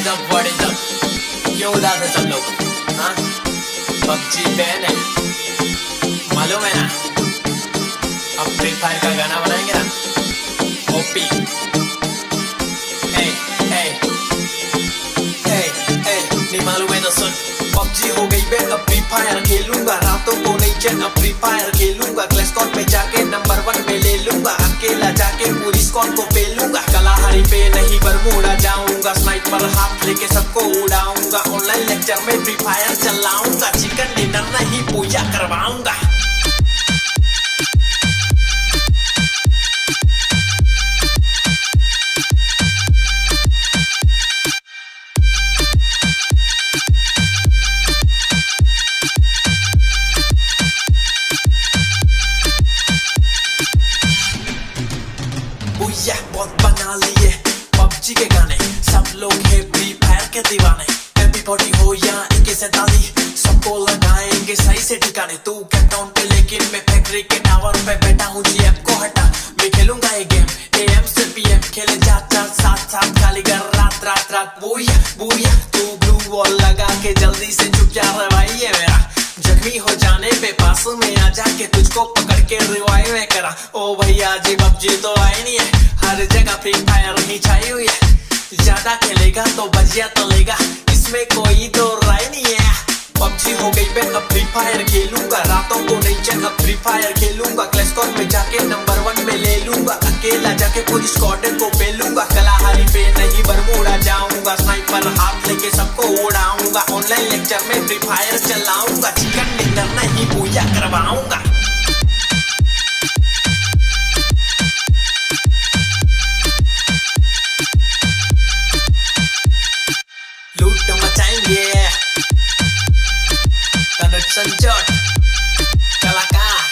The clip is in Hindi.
what is up? क्यों उदास है सब लोग? हाँ, पबजी बैन है, मालूम है ना? अब फ्री फायर का गाना बनाएंगे ना? ओपी, नहीं मालूम है तो सुन। पबजी हो गई बैन, अब फ्री फायर खेलूंगा, रातों को नहीं चैन, अब फ्री फायर खेलूंगा, क्लैश स्क्वाड में जाके नंबर 1 पे ले लूंगा, अकेला जाके पूरी स्क्वाड को पेलूंगा, कलाहारी पे नहीं बरमूडा जाऊंगा, स्नाइपर हाथ लेके सबको उड़ाऊंगा, ऑनलाइन लेक्चर में फ्री फायर चलाऊंगा, चिकन डिनर नहीं पूजा करवाऊंगा। बहुत बना लिए पबजी के गाने, सब लोग है फ्री फायर के दीवाने, MP40 हो या AK-47 सबको लगाएंगे सही से ठिकाने। तू कैपटाउन पे लेकिन मैं फैक्ट्री के टावर पे बैठा हूँ, GF को हटा मैं खेलूंगा ये गेम, AM से PM खेले जा साथ खाली कर रात बूया तू ब्लू वॉल लगा के जल्दी से चुप जा रहा भाई, ये मेरा जख्मी हो जाने पे पास में आ जाके तुझको पकड़ के रिवाइव में करा। ओ भैया जी पबजी तो आई नहीं है, हर जगह फ्री फायर ही छाई हुई है, ज्यादा खेलेगा तो बजिया तलेगा, इसमें कोई तो राय नहीं है। पबजी हो गई बैन, अब फ्री फायर खेलूंगा, रातों को नहीं चैन, अब फ्री फायर खेलूंगा, क्लैश स्क्वाड में जाके नंबर 1 में ले लूंगा, अकेला जाके पूरी स्क्वाड को पेलूंगा, कलाहारी पे नहीं बरमूडा जाऊंगा, स्नाइपर हाथ लेके सबको उड़ाऊंगा, ऑनलाइन लेक्चर में फ्री फायर चलाऊंगा, चिकन डिनर नहीं पूजा करवाऊंगा। लूट मचाएंगे संजोट कलाकार।